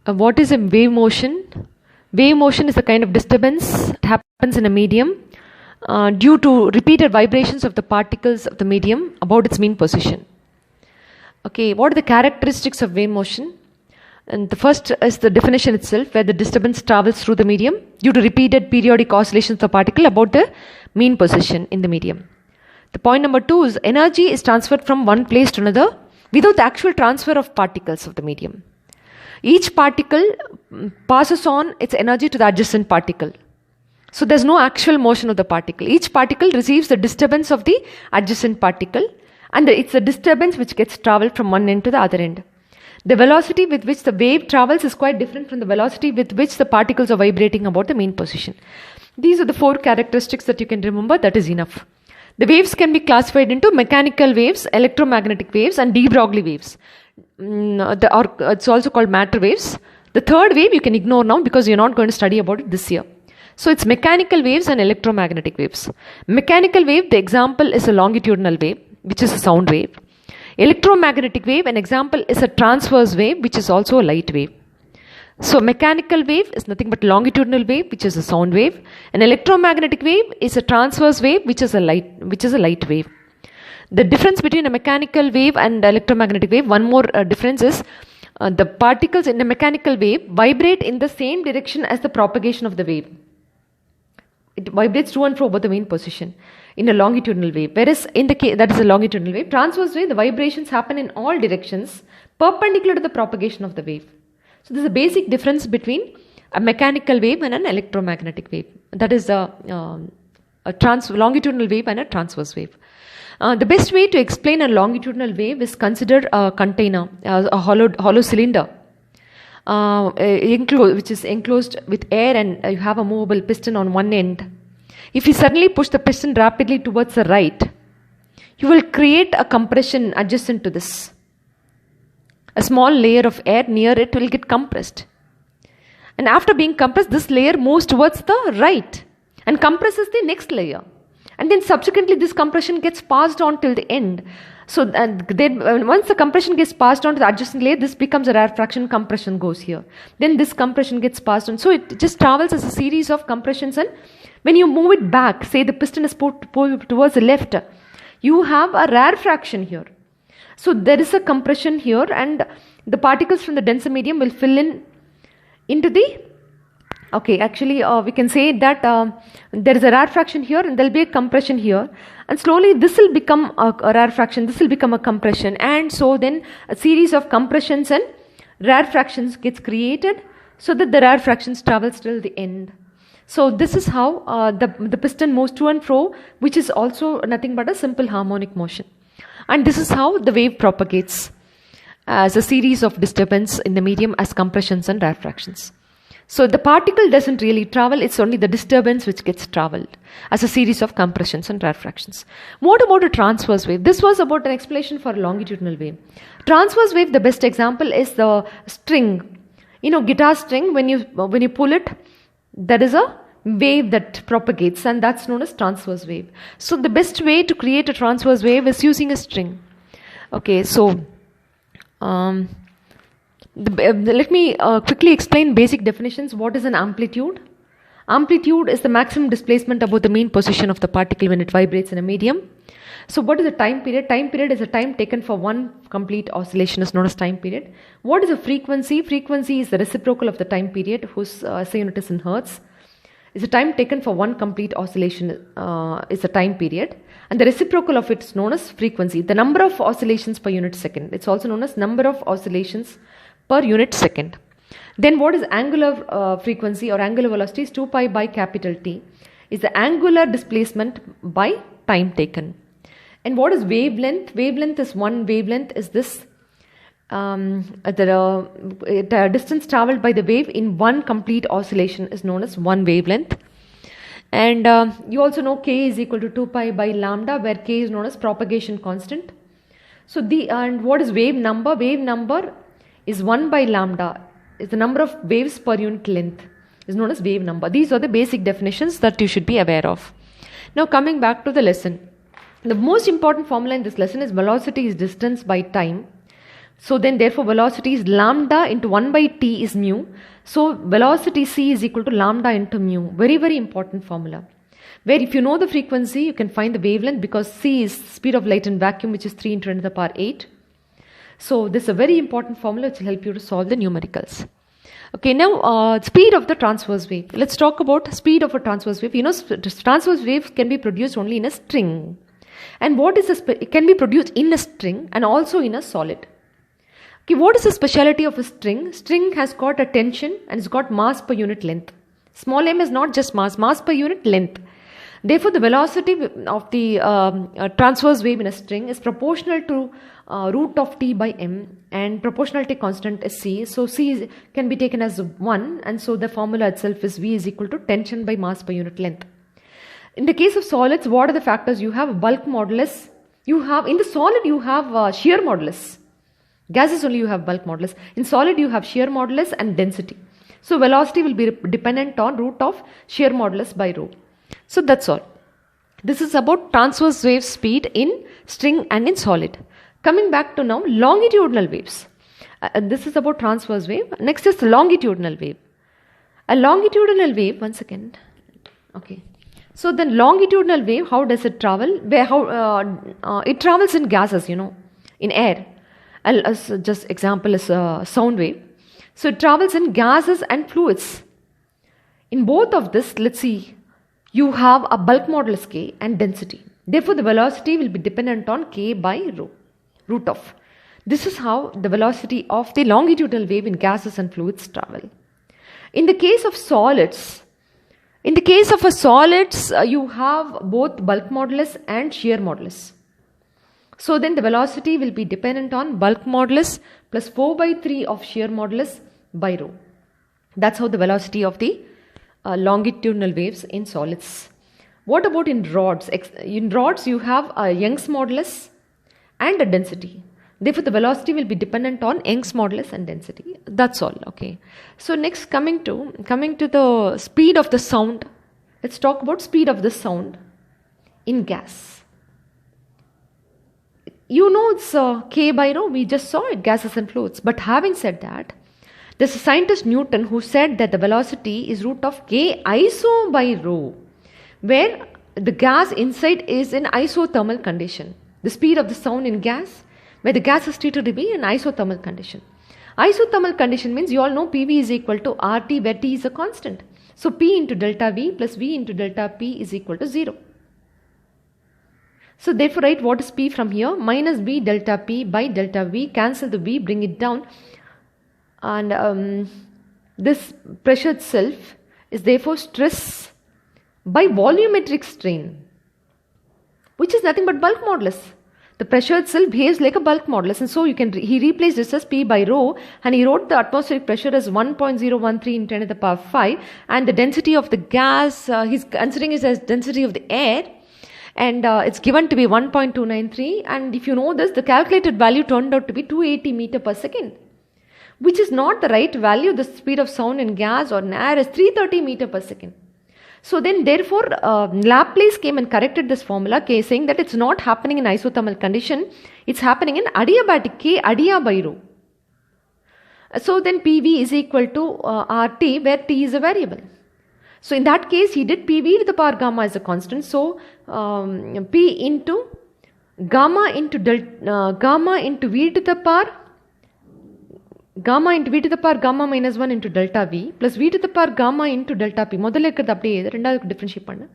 What is a wave motion? Wave motion is a kind of disturbance that happens in a medium due to repeated vibrations of the particles of the medium about its mean position. Okay, what are the characteristics of wave motion? And the first is the definition itself, where the disturbance travels through the medium due to repeated periodic oscillations of the particle about the mean position in the medium. The point number 2 is energy is transferred from one place to another without the actual transfer of particles of the medium. Each particle passes on its energy to the adjacent particle. So there's no actual motion of the particle. Each particle receives the disturbance of the adjacent particle, and it's a disturbance which gets traveled from one end to the other end. The velocity with which the wave travels is quite different from the velocity with which the particles are vibrating about the mean position. These are the 4 characteristics that you can remember. That is enough. The waves can be classified into mechanical waves, electromagnetic waves, and de Broglie waves. It's also called matter waves. The third wave you can ignore now because you're not going to study about it this year. So it's mechanical waves and electromagnetic waves. Mechanical wave, the example is a longitudinal wave, which is a sound wave. Electromagnetic wave, an example is a transverse wave, which is also a light wave. So mechanical wave is nothing but longitudinal wave, which is a sound wave. An electromagnetic wave is a transverse wave, which is a light wave. The difference between a mechanical wave and electromagnetic wave, one more difference is the particles in a mechanical wave vibrate in the same direction as the propagation of the wave. It vibrates to and fro about the mean position in a longitudinal wave. Whereas in the case, that is a longitudinal wave. Transverse wave, the vibrations happen in all directions perpendicular to the propagation of the wave. So there's a basic difference between a mechanical wave and an electromagnetic wave. That is a longitudinal wave and a transverse wave. The best way to explain a longitudinal wave is consider a container, a hollow cylinder, which is enclosed with air, and you have a movable piston on one end. If you suddenly push the piston rapidly towards the right, you will create a compression adjacent to this. A small layer of air near it will get compressed. And after being compressed, this layer moves towards the right and compresses the next layer. And then subsequently this compression gets passed on till the end. So then once the compression gets passed on to the adjacent layer, this becomes a rarefaction, compression goes here. Then this compression gets passed on. So it just travels as a series of compressions, and when you move it back, say the piston is pulled towards the left, you have a rarefaction here. So there is a compression here, and the particles from the denser medium will fill into the we can say that there is a rarefaction here and there will be a compression here, and slowly this will become a rarefaction, this will become a compression, and so then a series of compressions and rarefactions gets created so that the rarefactions travels till the end. So this is how the piston moves to and fro, which is also nothing but a simple harmonic motion. And this is how the wave propagates as a series of disturbance in the medium as compressions and rarefactions. So the particle doesn't really travel, it's only the disturbance which gets traveled as a series of compressions and rarefactions. What about a transverse wave? This was about an explanation for a longitudinal wave. Transverse wave, the best example is the string. Guitar string, when you pull it, there is a wave that propagates, and that's known as transverse wave. So the best way to create a transverse wave is using a string. Okay, so let me quickly explain basic definitions. What is an amplitude? Amplitude is the maximum displacement above the mean position of the particle when it vibrates in a medium. So what is a time period? Time period is a time taken for one complete oscillation is known as time period. What is a frequency? Frequency is the reciprocal of the time period, whose SI unit is in hertz. Is the time taken for one complete oscillation is the time period, and the reciprocal of it is known as frequency, the number of oscillations per unit second. It's also known as number of oscillations per unit second. Then what is angular frequency or angular velocity? Is 2 pi by capital T is the angular displacement by time taken. And what is wavelength? Wavelength is one wavelength is this the distance traveled by the wave in one complete oscillation is known as one wavelength. And you also know k is equal to 2 pi by lambda, where k is known as propagation constant. So and what is wave number? Wave number is 1 by lambda, is the number of waves per unit length, is known as wave number. These are the basic definitions that you should be aware of. Now coming back to the lesson. The most important formula in this lesson is velocity is distance by time. So then therefore velocity is lambda into 1 by t is mu. So velocity c is equal to lambda into mu. Very, very important formula. Where if you know the frequency, you can find the wavelength, because c is speed of light in vacuum, which is 3 into 10 to the power 8. So this is a very important formula which will help you to solve the numericals. Okay, now speed of the transverse wave. Let's talk about speed of a transverse wave. You know, transverse wave can be produced only in a string. And what is it can be produced in a string and also in a solid. Okay, what is the speciality of a string? String has got a tension and it's got mass per unit length. Small m is not just mass per unit length. Therefore, the velocity of the transverse wave in a string is proportional to root of t by m, and proportionality constant is c. So c can be taken as 1, and so the formula itself is v is equal to tension by mass per unit length. In the case of solids, what are the factors? You have bulk modulus. You have in the solid you have shear modulus. Gases only you have bulk modulus. In solid you have shear modulus and density. So velocity will be dependent on root of shear modulus by rho. So that's all. This is about transverse wave speed in string and in solid. Coming back to now longitudinal waves. This is about transverse wave. Next is longitudinal wave. A longitudinal wave, one second. Okay. So then longitudinal wave, how does it travel? It travels in gases, you know, in air. Just example is sound wave. So it travels in gases and fluids. In both of this, let's see, you have a bulk modulus k and density. Therefore, the velocity will be dependent on k by rho, root of. This is how the velocity of the longitudinal wave in gases and fluids travel. In the case of solids, you have both bulk modulus and shear modulus. So then the velocity will be dependent on bulk modulus plus 4 by 3 of shear modulus by rho. That's how the velocity of the longitudinal waves in solids. What about in rods? In rods you have a Young's modulus and a density. Therefore the velocity will be dependent on Young's modulus and density. That's all. Okay. So next coming to the speed of the sound. Let's talk about speed of the sound in gas. You know it's k by rho, we just saw it, gases and fluids. But having said that, there's a scientist Newton who said that the velocity is root of k iso by rho, where the gas inside is in isothermal condition. The speed of the sound in gas, where the gas is treated to be in isothermal condition. Isothermal condition means you all know PV is equal to RT, where T is a constant. So P into delta V plus V into delta P is equal to 0. So therefore write what is P from here, minus V delta P by delta V, cancel the V, bring it down, and this pressure itself is therefore stress by volumetric strain, which is nothing but bulk modulus. The pressure itself behaves like a bulk modulus, and so he replaced this as P by rho, and he wrote the atmospheric pressure as 1.013 in 10 to the power 5, and the density of the gas, he's considering it as density of the air, and it's given to be 1.293, and if you know this, the calculated value turned out to be 280 meter per second, which is not the right value. The speed of sound in gas or in air is 330 meter per second. So then therefore Laplace came and corrected this formula, saying that it's not happening in isothermal condition, it's happening in adiabatic, k adia by rho. So then PV is equal to RT, where T is a variable. So in that case he did PV to the power gamma as a constant. So P into gamma into gamma into V to the power gamma minus 1 into delta V plus V to the power gamma into delta P. முதல்ல இருக்கிறது அப்படியே எழுது, ரெண்டாவதுக்கு differentiate பண்ணு,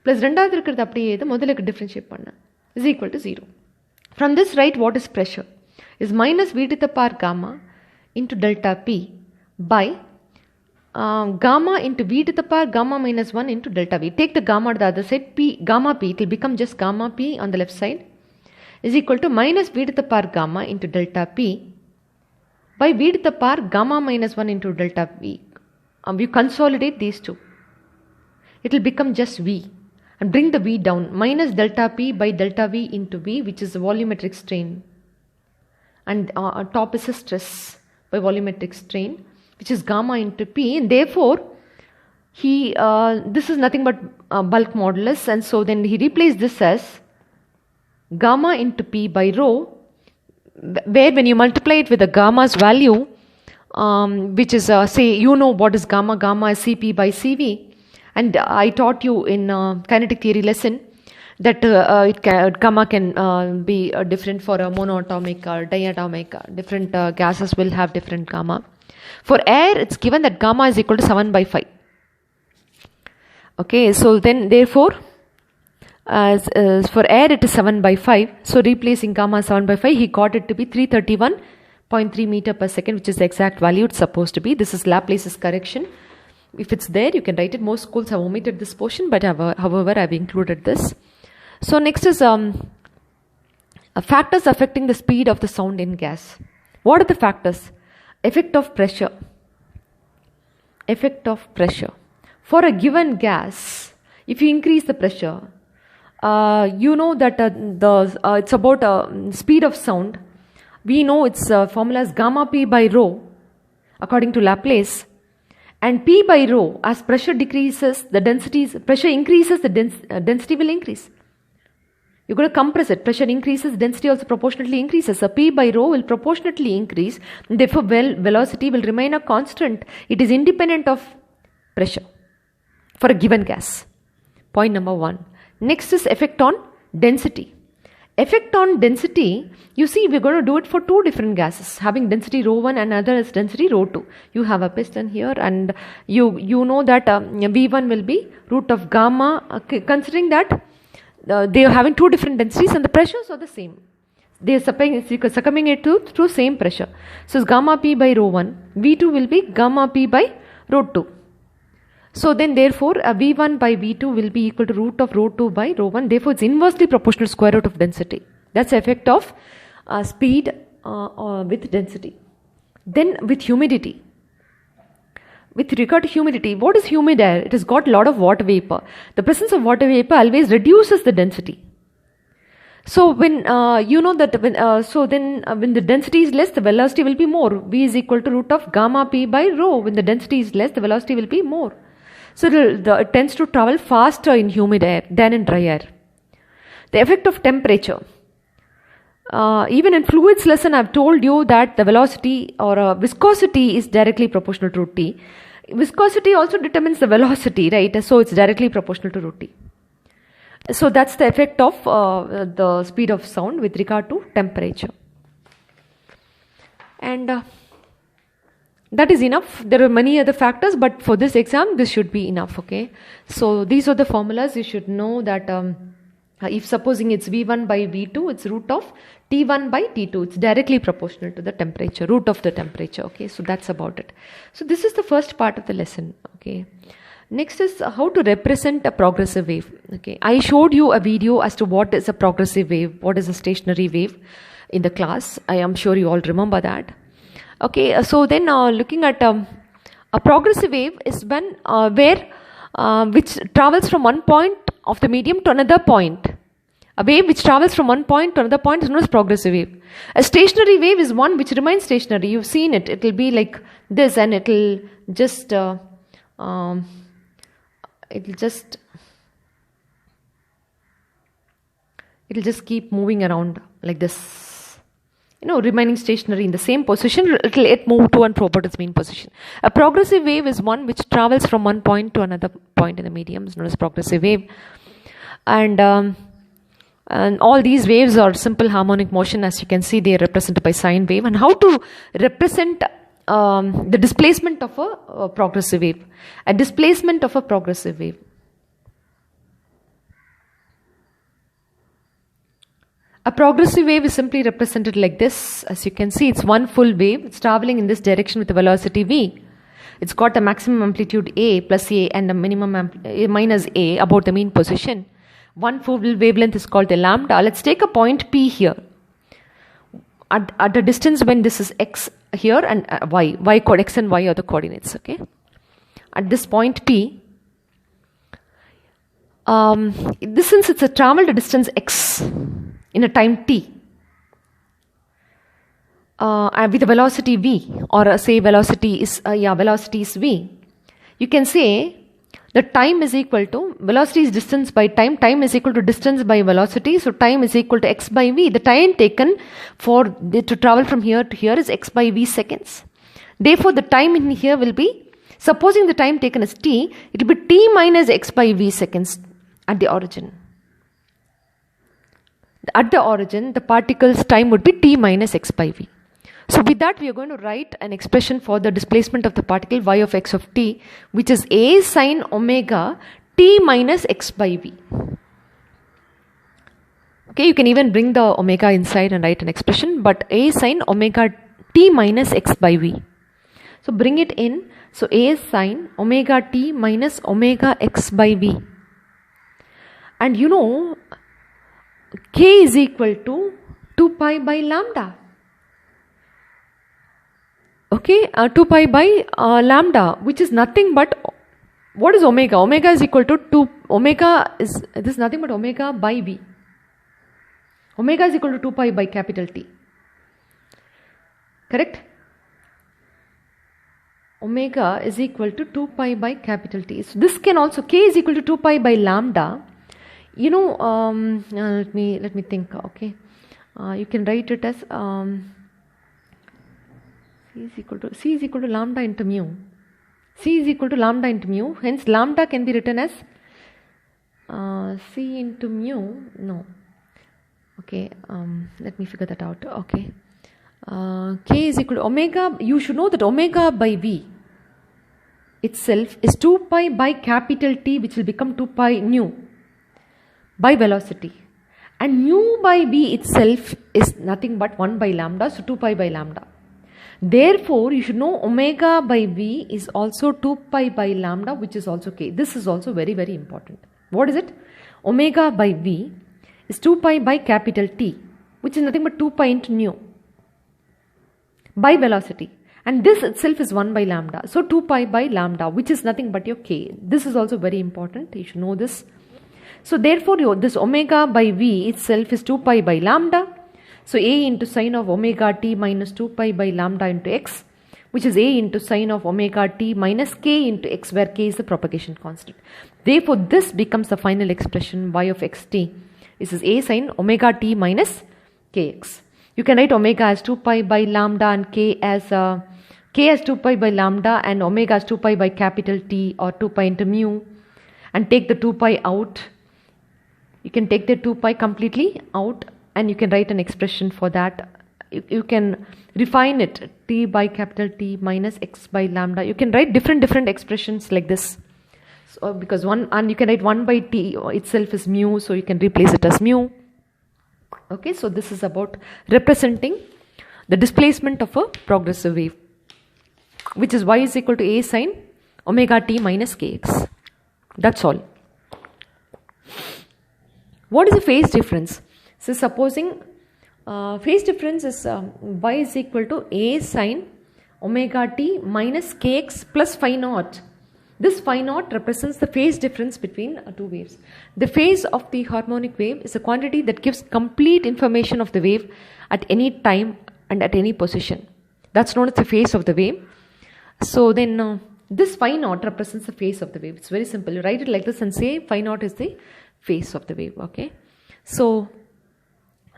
plus ரெண்டாவது இருக்கிறது அப்படியே எழுது, முதல்ல டிஃபரன்ஷியேட் பண்ணு, is equal to 0. From this write what is pressure is minus V to the power gamma into delta P by gamma into V to the power gamma minus 1 into delta V. Take the gamma to the other side, gamma P, it will become just gamma P on the left side, is equal to minus V to the power gamma into delta P by V to the power gamma minus 1 into delta V. You consolidate these two. It will become just V, and bring the V down, minus delta P by delta V into V, which is the volumetric strain, and top is a stress by volumetric strain, which is gamma into P, and therefore this is nothing but bulk modulus, and so then he replaced this as gamma into P by rho, where when you multiply it with the gamma's value, which is say you know what is gamma. Gamma is Cp by Cv, and I taught you in kinetic theory lesson that gamma can be different for a monoatomic or diatomic. Different gases will have different gamma. For air, it's given that gamma is equal to 7 by 5. Okay, so then therefore, as for air it is 7 by 5. So replacing gamma 7 by 5, he got it to be 331.3 meter per second, which is the exact value it's supposed to be. This is Laplace's correction. If it's there, you can write it. Most schools have omitted this portion, but however, I've included this. So next is factors affecting the speed of the sound in gas. What are the factors? Effect of pressure. Effect of pressure. For a given gas, if you increase the pressure, you know that it's about speed of sound. We know its formula is gamma p by rho, according to Laplace. And p by rho, as pressure decreases, pressure increases, the density will increase. You're going to compress it. Pressure increases, density also proportionately increases. So P by rho will proportionately increase. Therefore, velocity will remain a constant. It is independent of pressure for a given gas. Point number 1. Next is effect on density. Effect on density, you see we're going to do it for two different gases, having density rho 1 and other is density rho 2. You have a piston here and you know that V1 will be root of gamma, considering that they are having two different densities and the pressures are the same. They are succumbing it to same pressure. So it's gamma p by rho 1. V2 will be gamma p by rho 2. So then therefore V1 by V2 will be equal to root of rho 2 by rho 1. Therefore it's inversely proportional square root of density. That's the effect of speed with density. Then with humidity. With regard to humidity, what is humid air? It has got a lot of water vapor. The presence of water vapor always reduces the density. So when you know that when the density is less, the velocity will be more. V is equal to root of gamma p by rho. When the density is less, the velocity will be more. So it tends to travel faster in humid air than in dry air. The effect of temperature. Even in fluids lesson, I've told you that the velocity or viscosity is directly proportional to root T. Viscosity also determines the velocity, right? So it's directly proportional to root T. So that's the effect of the speed of sound with regard to temperature. And that is enough. There are many other factors, but for this exam, this should be enough, okay? So these are the formulas. You should know that if supposing it's V1 by V2, it's root of T1 by T2. It's directly proportional to the temperature, root of the temperature, okay? So that's about it. So this is the first part of the lesson, okay? Next is how to represent a progressive wave, okay? I showed you a video as to what is a progressive wave, what is a stationary wave in the class. I am sure you all remember that. Okay, so then looking at a progressive wave is when which travels from one point of the medium to another point. A wave which travels from one point to another point is known as progressive wave. A stationary wave is one which remains stationary. You've seen it. It will be like this and it will just keep moving around like this. You know, remaining stationary in the same position, it will move to and fro about its mean position. A progressive wave is one which travels from one point to another point in the medium. It's known as progressive wave. And all these waves are simple harmonic motion. As you can see, they are represented by sine wave. And how to represent the displacement of a progressive wave? A displacement of a progressive wave. A progressive wave is simply represented like this. As you can see, it's one full wave. It's traveling in this direction with a velocity v. It's got a maximum amplitude a plus a and a minimum minus a about the mean position. One full wavelength is called the lambda. Let's take a point P here. At a distance when this is x here and y code x and y are the coordinates. Okay. At this point P, since it's a traveled distance x in a time t with a velocity v, or say velocity is v, you can say the time is equal to, velocity is distance by time, time is equal to distance by velocity, so time is equal to x by v. The time taken to travel from here to here is x by v seconds. Therefore, the time in here will be, supposing the time taken is t, it will be t minus x by v seconds at the origin. At the origin, the particle's time would be t minus x by v. So with that, we are going to write an expression for the displacement of the particle y of x of t, which is a sine omega t minus x by v. Okay, you can even bring the omega inside and write an expression, but a sine omega t minus x by v. So bring it in. So a sine omega t minus omega x by v. And you know, k is equal to 2 pi by lambda. Okay, 2 pi by lambda, which is nothing but, what is omega? Omega is equal to 2, omega is, this is nothing but omega by v. Omega is equal to 2 pi by capital T. Correct? Omega is equal to 2 pi by capital T. So this can also, k is equal to 2 pi by lambda. You know, let me think. Okay, you can write it as C is equal to lambda into mu. C is equal to lambda into mu. Hence, lambda can be written as C into mu. No. Okay. Let me figure that out. Okay. K is equal to omega. You should know that omega by v itself is 2 pi by capital T, which will become 2 pi nu by velocity, and mu by v itself is nothing but 1 by lambda, so 2 pi by lambda. Therefore, you should know omega by v is also 2 pi by lambda, which is also k. This is also very, very important. What is it? Omega by v is 2 pi by capital T, which is nothing but 2 pi into nu by velocity, and this itself is 1 by lambda, so 2 pi by lambda, which is nothing but your k. This is also very important. You should know this. So therefore, this omega by v itself is 2 pi by lambda. So a into sine of omega t minus 2 pi by lambda into x, which is a into sine of omega t minus k into x, where k is the propagation constant. Therefore, this becomes the final expression y of xt. This is a sine omega t minus kx. You can write omega as 2 pi by lambda and k as 2 pi by lambda and omega as 2 pi by capital T, or 2 pi into mu, and take the 2 pi out. You can take the 2 pi completely out, and you can write an expression for that. You can refine it, t by capital T minus x by lambda. You can write different expressions like this. So because and you can write 1 by t itself is mu, so you can replace it as mu. Okay, so this is about representing the displacement of a progressive wave, which is y is equal to a sine omega t minus kx. That's all. What is the phase difference? So supposing phase difference is y is equal to a sine omega t minus kx plus phi naught. This phi naught represents the phase difference between two waves. The phase of the harmonic wave is a quantity that gives complete information of the wave at any time and at any position. That's known as the phase of the wave. So then this phi naught represents the phase of the wave. It's very simple. You write it like this and say phi naught is the phase of the wave. Okay. So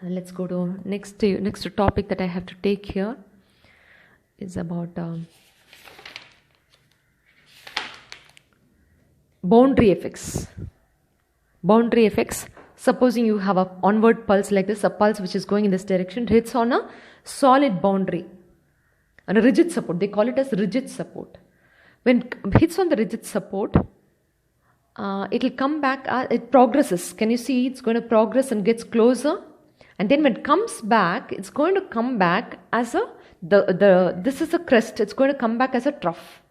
let's go to next topic that I have to take here is about boundary effects. Boundary effects. Supposing you have a onward pulse like this, a pulse which is going in this direction, hits on a solid boundary and a rigid support. They call it as rigid support. When it hits on the rigid support, it will come back, it progresses. Can you see? It's going to progress and gets closer. And then when it comes back, it's going to come back as a, this is a crest. It's going to come back as a trough.